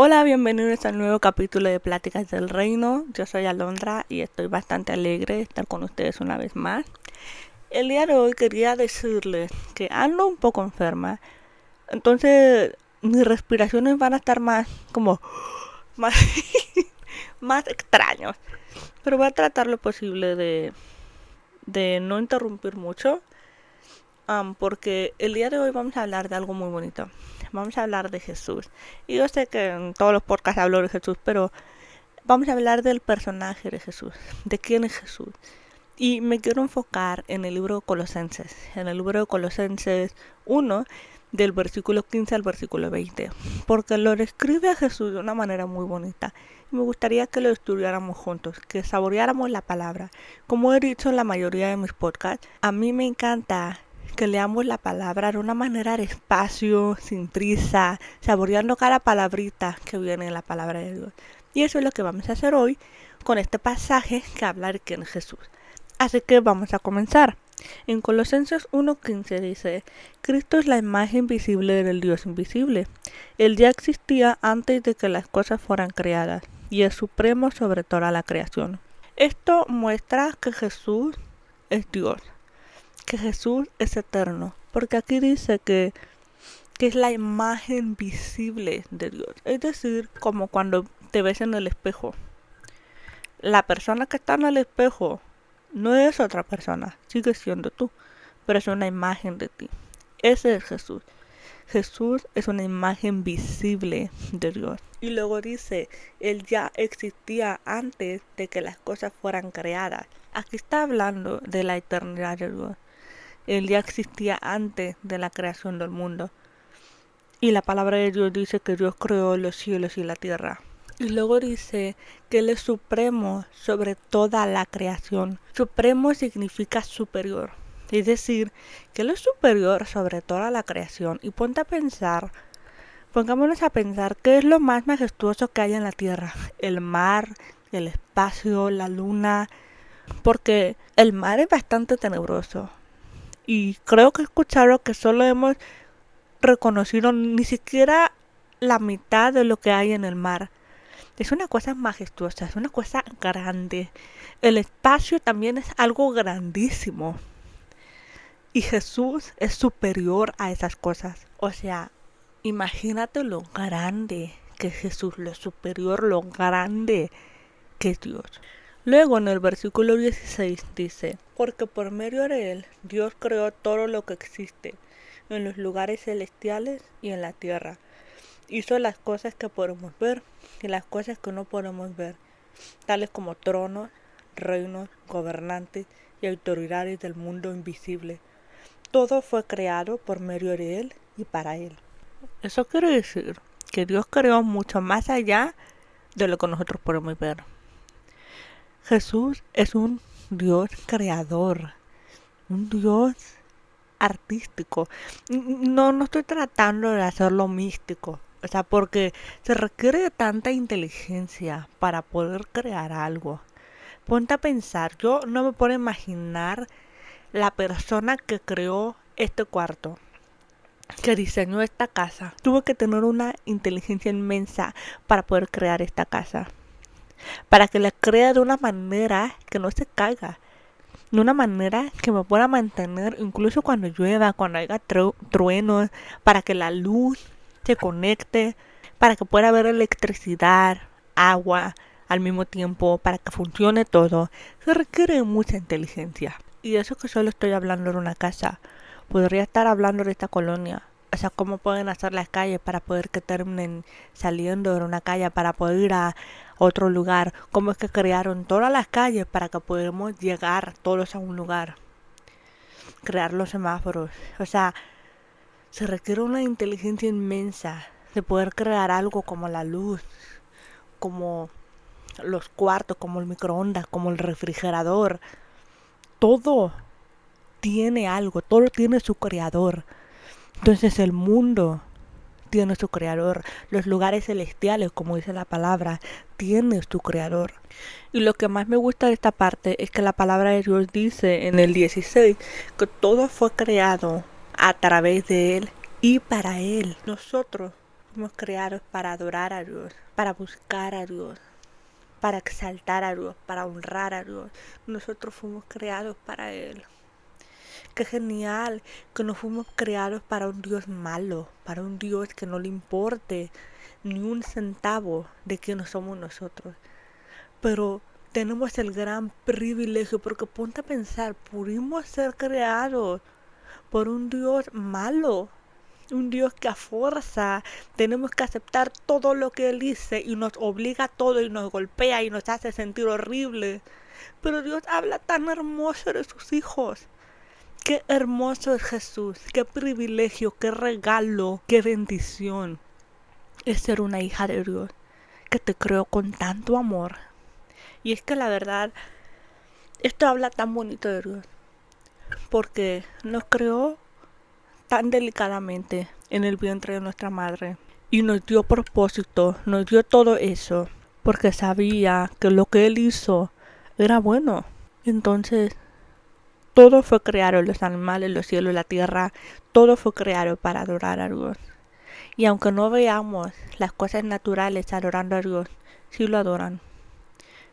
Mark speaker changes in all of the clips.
Speaker 1: Hola, bienvenidos al nuevo capítulo de Pláticas del Reino. Yo soy Alondra y estoy bastante alegre de estar con ustedes una vez más. El día de hoy quería decirles que ando un poco enferma, entonces mis respiraciones van a estar más, más extraños. Pero voy a tratar lo posible de no interrumpir mucho, porque el día de hoy vamos a hablar de algo muy bonito. Vamos a hablar de Jesús. Y yo sé que en todos los podcasts hablo de Jesús, pero vamos a hablar del personaje de Jesús, de quién es Jesús. Y me quiero enfocar en el libro de Colosenses, en el libro de Colosenses 1, del versículo 15 al versículo 20, porque lo describe a Jesús de una manera muy bonita. Y me gustaría que lo estudiáramos juntos, que saboreáramos la palabra. Como he dicho en la mayoría de mis podcasts, a mí me encanta que leamos la palabra de una manera despacio, sin prisa, saboreando cada palabrita que viene en la palabra de Dios. Y eso es lo que vamos a hacer hoy con este pasaje que habla de quién es Jesús. Así que vamos a comenzar. En Colosenses 1:15 dice: Cristo es la imagen visible del Dios invisible. Él ya existía antes de que las cosas fueran creadas y es supremo sobre toda la creación. Esto muestra que Jesús es Dios, que Jesús es eterno, porque aquí dice que es la imagen visible de Dios. Es decir, como cuando te ves en el espejo. La persona que está en el espejo no es otra persona, sigue siendo tú, pero es una imagen de ti. Ese es Jesús. Jesús es una imagen visible de Dios. Y luego dice, Él ya existía antes de que las cosas fueran creadas. Aquí está hablando de la eternidad de Dios. Él ya existía antes de la creación del mundo. Y la palabra de Dios dice que Dios creó los cielos y la tierra. Y luego dice que Él es supremo sobre toda la creación. Supremo significa superior. Es decir, que Él es superior sobre toda la creación. Y pongámonos a pensar qué es lo más majestuoso que hay en la tierra. El mar, el espacio, la luna. Porque el mar es bastante tenebroso. Y creo que escucharon que solo hemos reconocido ni siquiera la mitad de lo que hay en el mar. Es una cosa majestuosa, es una cosa grande. El espacio también es algo grandísimo. Y Jesús es superior a esas cosas. O sea, imagínate lo grande que es Jesús, lo superior, lo grande que es Dios. Luego en el versículo 16 dice, porque por medio de Él Dios creó todo lo que existe, en los lugares celestiales y en la tierra. Hizo las cosas que podemos ver y las cosas que no podemos ver, tales como tronos, reinos, gobernantes y autoridades del mundo invisible. Todo fue creado por medio de Él y para Él. Eso quiere decir que Dios creó mucho más allá de lo que nosotros podemos ver. Jesús es un Dios creador, un Dios artístico. No estoy tratando de hacerlo místico. O sea, porque se requiere de tanta inteligencia para poder crear algo. Ponte a pensar, yo no me puedo imaginar la persona que creó este cuarto, que diseñó esta casa. Tuvo que tener una inteligencia inmensa para poder crear esta casa. Para que la crea de una manera que no se caiga. De una manera que me pueda mantener incluso cuando llueva, cuando haya truenos, para que la luz se conecte, para que pueda haber electricidad, agua al mismo tiempo, para que funcione todo. Se requiere mucha inteligencia. Y eso que solo estoy hablando de una casa, podría estar hablando de esta colonia. O sea, cómo pueden hacer las calles para poder que terminen saliendo de una calle, para poder ir a otro lugar. Cómo es que crearon todas las calles para que podamos llegar todos a un lugar. Crear los semáforos. O sea, se requiere una inteligencia inmensa de poder crear algo como la luz, como los cuartos, como el microondas, como el refrigerador. Todo tiene algo, todo tiene su creador. Entonces el mundo tiene su creador. Los lugares celestiales, como dice la palabra, tiene su creador. Y lo que más me gusta de esta parte es que la palabra de Dios dice en el 16 que todo fue creado a través de Él y para Él. Nosotros Fuimos creados para adorar a Dios, para buscar a Dios, para exaltar a Dios, para honrar a Dios. Nosotros fuimos creados para Él. Qué genial que no fuimos creados para un Dios malo, para un Dios que no le importe ni un centavo de quiénes somos nosotros. Pero tenemos el gran privilegio, porque ponte a pensar, pudimos ser creados por un Dios malo, un Dios que a fuerza tenemos que aceptar todo lo que Él dice y nos obliga a todo y nos golpea y nos hace sentir horrible. Pero Dios habla tan hermoso de sus hijos. Qué hermoso es Jesús, qué privilegio, qué regalo, qué bendición es ser una hija de Dios, que te creó con tanto amor. Y es que la verdad, esto habla tan bonito de Dios, porque nos creó tan delicadamente en el vientre de nuestra madre y nos dio propósito, nos dio todo eso, porque sabía que lo que Él hizo era bueno. Entonces, todo fue creado, los animales, los cielos, la tierra, todo fue creado para adorar a Dios. Y aunque no veamos las cosas naturales adorando a Dios, sí lo adoran.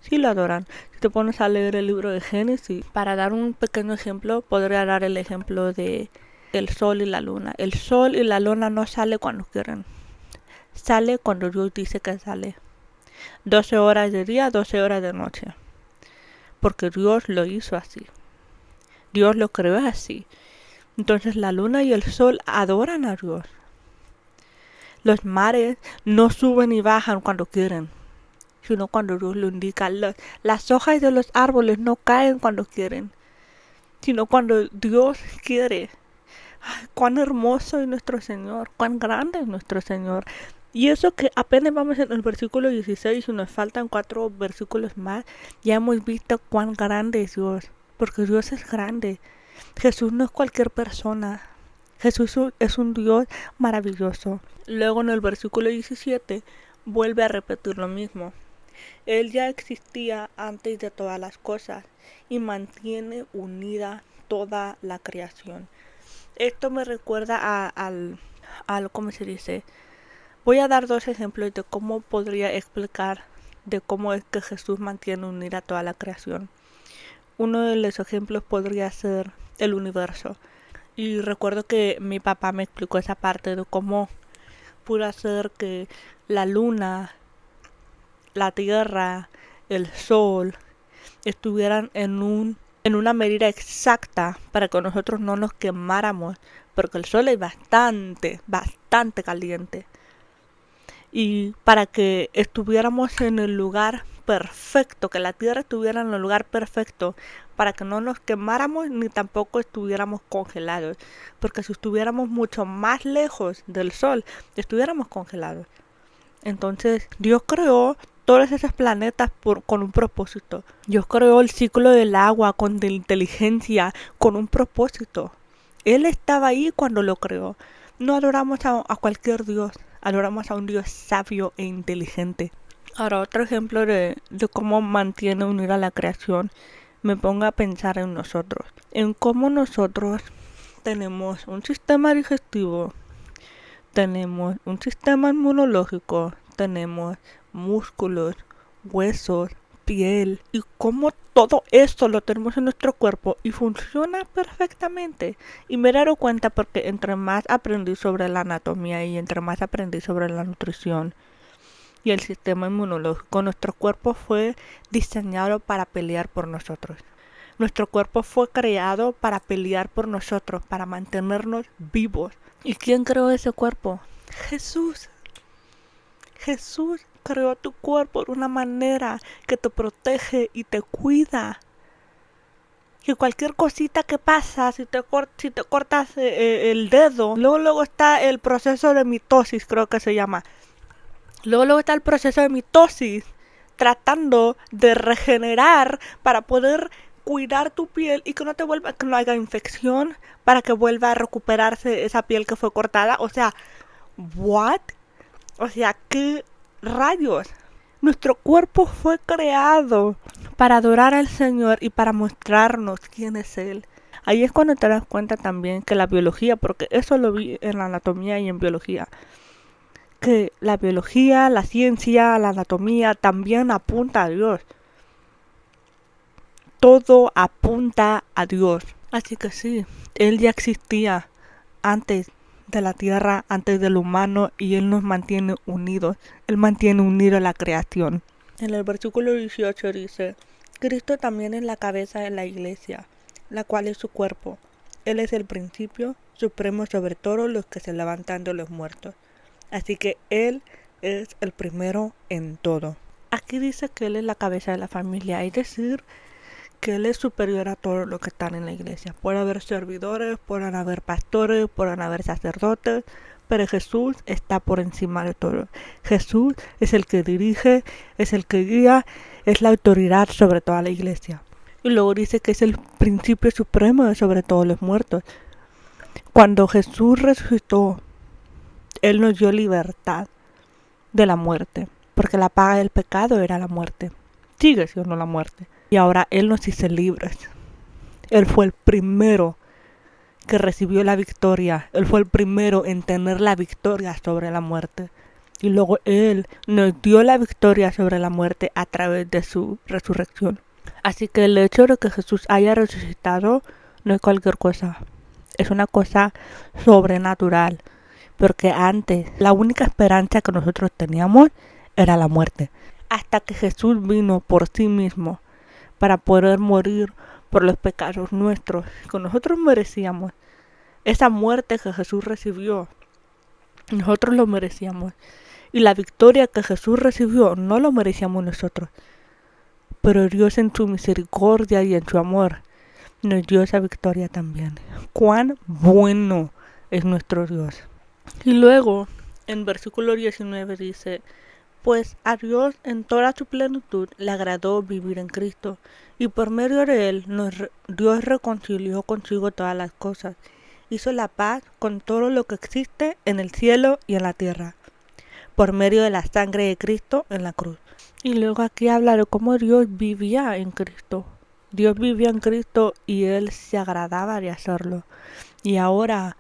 Speaker 1: Sí lo adoran. Si te pones a leer el libro de Génesis, para dar un pequeño ejemplo, podría dar el ejemplo de el sol y la luna. El sol y la luna no sale cuando quieren. Sale cuando Dios dice que sale. 12 horas de día, 12 horas de noche. Porque Dios lo hizo así. Dios lo creó así. Entonces la luna y el sol adoran a Dios. Los mares no suben y bajan cuando quieren, sino cuando Dios lo indica. Las hojas de los árboles no caen cuando quieren, sino cuando Dios quiere. Ay, cuán hermoso es nuestro Señor, cuán grande es nuestro Señor. Y eso que apenas vamos en el versículo 16 y nos faltan 4 versículos más, ya hemos visto cuán grande es Dios, porque Dios es grande. Jesús no es cualquier persona. Jesús es un Dios maravilloso. Luego en el versículo 17 vuelve a repetir lo mismo. Él ya existía antes de todas las cosas y mantiene unida toda la creación. Esto me recuerda al ¿cómo se dice? Voy a dar 2 ejemplos de cómo podría explicar de cómo es que Jesús mantiene unida toda la creación. Uno de los ejemplos podría ser el universo. Y recuerdo que mi papá me explicó esa parte de cómo pudo hacer que la luna, la tierra, el sol estuvieran en una medida exacta para que nosotros no nos quemáramos, porque el sol es bastante caliente. Y para que estuviéramos en el lugar perfecto, que la tierra estuviera en el lugar perfecto, para que no nos quemáramos ni tampoco estuviéramos congelados, porque si estuviéramos mucho más lejos del sol, estuviéramos congelados. Entonces Dios creó todos esos planetas con un propósito. Dios creó el ciclo del agua con inteligencia, con un propósito. Él estaba ahí cuando lo creó. No adoramos a cualquier Dios, adoramos a un Dios sabio e inteligente. Ahora, otro ejemplo de cómo mantiene unida la creación, me pongo a pensar en nosotros. En cómo nosotros tenemos un sistema digestivo, tenemos un sistema inmunológico, tenemos músculos, huesos, piel, y cómo todo esto lo tenemos en nuestro cuerpo y funciona perfectamente. Y me he dado cuenta porque entre más aprendí sobre la anatomía y entre más aprendí sobre la nutrición y el sistema inmunológico, nuestro cuerpo fue diseñado para pelear por nosotros. Nuestro cuerpo fue creado para pelear por nosotros, para mantenernos vivos. ¿Y quién creó ese cuerpo? Jesús. Jesús creó tu cuerpo de una manera que te protege y te cuida. Que cualquier cosita que pasa, si te cortas el dedo, luego está el proceso de mitosis, creo que se llama. Luego está el proceso de mitosis, tratando de regenerar para poder cuidar tu piel y que no haya infección, para que vuelva a recuperarse esa piel que fue cortada. O sea, ¿what? O sea, ¿qué rayos? Nuestro cuerpo fue creado para adorar al Señor y para mostrarnos quién es Él. Ahí es cuando te das cuenta también que la biología, porque eso lo vi en la anatomía y en biología, que la biología, la ciencia, la anatomía también apunta a Dios. Todo apunta a Dios. Así que sí, Él ya existía antes de la tierra, antes del humano, y Él nos mantiene unidos. Él mantiene unida la creación. En el versículo 18 dice: Cristo también es la cabeza de la iglesia, la cual es su cuerpo. Él es el principio supremo sobre todos los que se levantan de los muertos. Así que Él es el primero en todo. Aquí dice que Él es la cabeza de la familia, es decir, que Él es superior a todos los que están en la iglesia. Puede haber servidores, pueden haber pastores, pueden haber sacerdotes, pero Jesús está por encima de todo. Jesús es el que dirige, es el que guía, es la autoridad sobre toda la iglesia. Y luego dice que es el principio supremo sobre todos los muertos. Cuando Jesús resucitó, Él nos dio libertad de la muerte, porque la paga del pecado era la muerte. Sigue siendo la muerte. Y ahora Él nos hizo libres. Él fue el primero que recibió la victoria. Él fue el primero en tener la victoria sobre la muerte. Y luego Él nos dio la victoria sobre la muerte a través de su resurrección. Así que el hecho de que Jesús haya resucitado no es cualquier cosa. Es una cosa sobrenatural. Porque antes la única esperanza que nosotros teníamos era la muerte. Hasta que Jesús vino por sí mismo para poder morir por los pecados nuestros que nosotros merecíamos. Esa muerte que Jesús recibió, nosotros lo merecíamos. Y la victoria que Jesús recibió no lo merecíamos nosotros. Pero Dios en su misericordia y en su amor nos dio esa victoria también. Cuán bueno es nuestro Dios. Y luego, en versículo 19 dice: Pues a Dios en toda su plenitud le agradó vivir en Cristo, y por medio de Él Dios reconcilió consigo todas las cosas, hizo la paz con todo lo que existe en el cielo y en la tierra, por medio de la sangre de Cristo en la cruz. Y luego aquí habla de cómo Dios vivía en Cristo. Dios vivía en Cristo y Él se agradaba de hacerlo. Y ahora,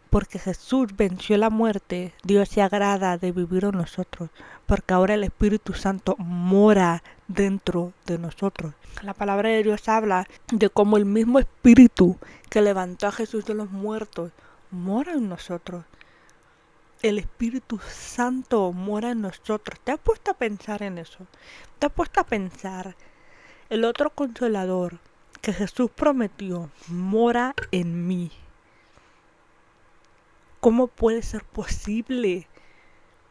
Speaker 1: porque Jesús venció la muerte, Dios se agrada de vivir en nosotros, porque ahora el Espíritu Santo mora dentro de nosotros. La palabra de Dios habla de cómo el mismo Espíritu que levantó a Jesús de los muertos mora en nosotros. El Espíritu Santo mora en nosotros. ¿Te has puesto a pensar en eso? ¿Te has puesto a pensar? El otro consolador que Jesús prometió mora en mí. ¿Cómo puede ser posible?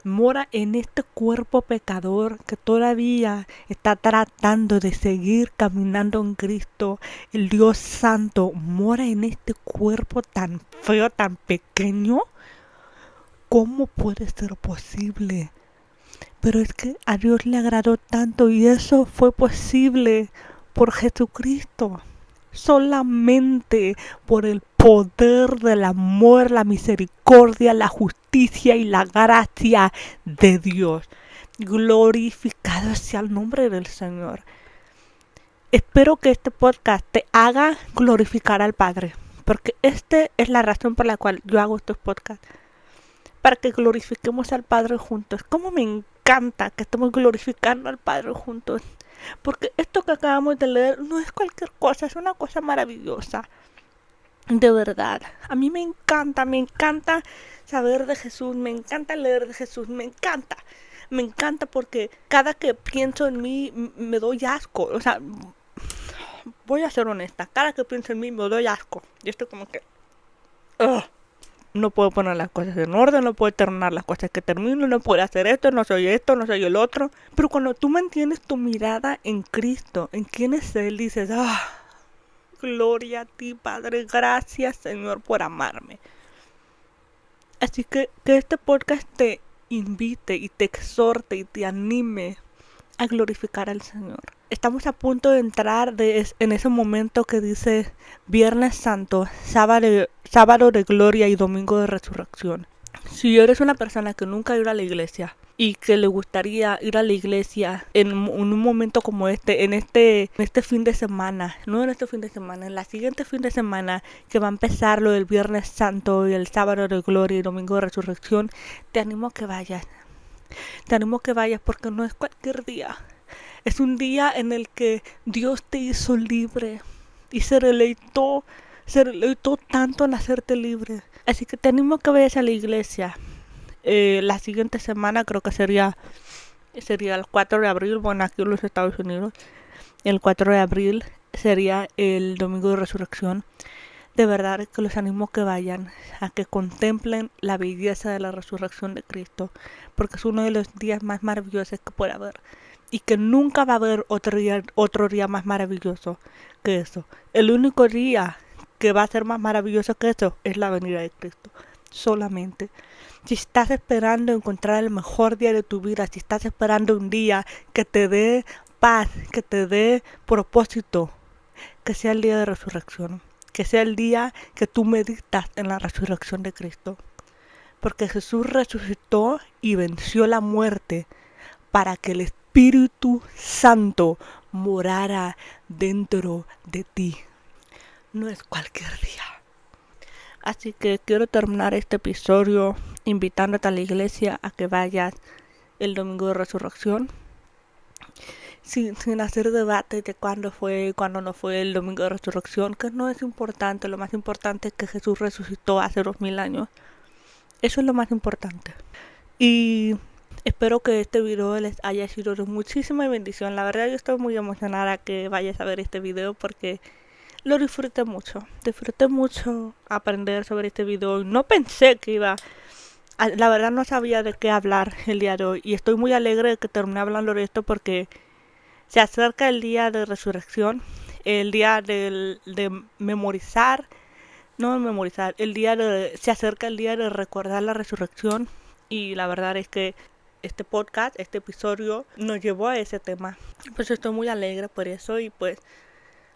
Speaker 1: Mora en este cuerpo pecador que todavía está tratando de seguir caminando en Cristo. El Dios Santo mora en este cuerpo tan feo, tan pequeño. ¿Cómo puede ser posible? Pero es que a Dios le agradó tanto y eso fue posible por Jesucristo. Solamente por el poder del amor, la misericordia, la justicia y la gracia de Dios. Glorificado sea el nombre del Señor. Espero que este podcast te haga glorificar al Padre, porque esta es la razón por la cual yo hago estos podcasts, para que glorifiquemos al Padre juntos. Cómo me encanta que estemos glorificando al Padre juntos. Porque esto que acabamos de leer no es cualquier cosa, es una cosa maravillosa. De verdad, a mí me encanta saber de Jesús, me encanta leer de Jesús, me encanta porque cada que pienso en mí me doy asco. O sea, voy a ser honesta, cada que pienso en mí me doy asco. Yo estoy como que no puedo poner las cosas en orden, no puedo terminar las cosas que termino, no puedo hacer esto, no soy el otro. Pero cuando tú mantienes tu mirada en Cristo, en quién es Él, dices, gloria a ti, Padre, gracias, Señor, por amarme. Así que este podcast te invite y te exhorte y te anime a glorificar al Señor. Estamos a punto de entrar en ese momento que dice Viernes Santo, sábado de gloria y domingo de resurrección. Si eres una persona que nunca ha ido a la iglesia y que le gustaría ir a la iglesia en un momento como en este fin de semana, no en este fin de semana, en la siguiente fin de semana que va a empezar lo del Viernes Santo y el Sábado de Gloria y Domingo de Resurrección, te animo a que vayas. Te animo a que vayas porque no es cualquier día. Es un día en el que Dios te hizo libre y se deleitó tanto en hacerte libre. Así que te animo a que vayas a la iglesia. La siguiente semana creo que sería el 4 de abril, bueno, aquí en los Estados Unidos. El 4 de abril sería el Domingo de Resurrección. De verdad que los animo a que vayan, a que contemplen la belleza de la resurrección de Cristo, porque es uno de los días más maravillosos que puede haber. Y que nunca va a haber otro día más maravilloso que eso. El único día que va a ser más maravilloso que eso es la venida de Cristo. Solamente. Si estás esperando encontrar el mejor día de tu vida, si estás esperando un día que te dé paz, que te dé propósito, que sea el día de resurrección. Que sea el día que tú meditas en la resurrección de Cristo. Porque Jesús resucitó y venció la muerte para que el Espíritu Santo morara dentro de ti. No es cualquier día. Así que quiero terminar este episodio invitándote a la iglesia a que vayas el domingo de resurrección. Sin hacer debate de cuándo fue y cuándo no fue el domingo de resurrección, que no es importante. Lo más importante es que Jesús resucitó hace 2000 años. Eso es lo más importante. Y espero que este video les haya sido de muchísima bendición. La verdad yo estoy muy emocionada que vayas a ver este video porque lo disfruté mucho. Disfruté mucho aprender sobre este video. No pensé que la verdad no sabía de qué hablar el día de hoy. Y estoy muy alegre de que terminé hablando de esto porque se acerca el día de resurrección. El día de memorizar. No memorizar. Se acerca el día de recordar la resurrección. Y la verdad es que este podcast, este episodio, nos llevó a ese tema. Pues estoy muy alegre por eso y pues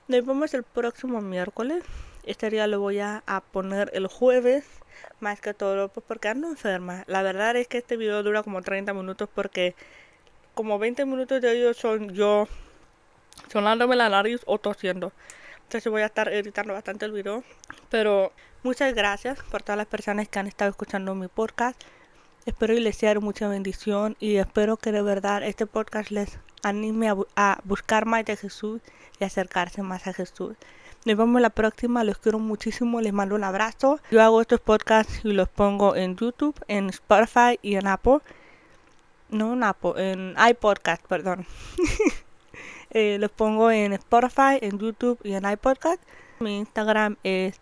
Speaker 1: nos vemos el próximo miércoles. Este día lo voy a poner el jueves, más que todo, pues porque ando enferma. La verdad es que este video dura como 30 minutos porque como 20 minutos de ellos son yo sonándome la nariz o tosiendo. Entonces voy a estar editando bastante el video. Pero muchas gracias por todas las personas que han estado escuchando mi podcast. Espero y les sea de mucha bendición y espero que de verdad este podcast les anime a buscar más de Jesús y acercarse más a Jesús. Nos vemos la próxima, los quiero muchísimo, les mando un abrazo. Yo hago estos podcasts y los pongo en YouTube, en Spotify y en Apple. No en Apple, en iPodcast, perdón. Los pongo en Spotify, en YouTube y en iPodcast. Mi Instagram es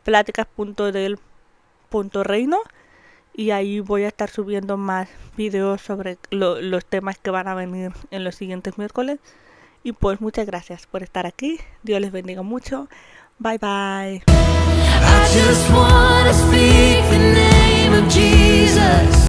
Speaker 1: pláticas.del.reino. Y ahí voy a estar subiendo más videos sobre los temas que van a venir en los siguientes miércoles. Y pues muchas gracias por estar aquí. Dios les bendiga mucho. Bye bye.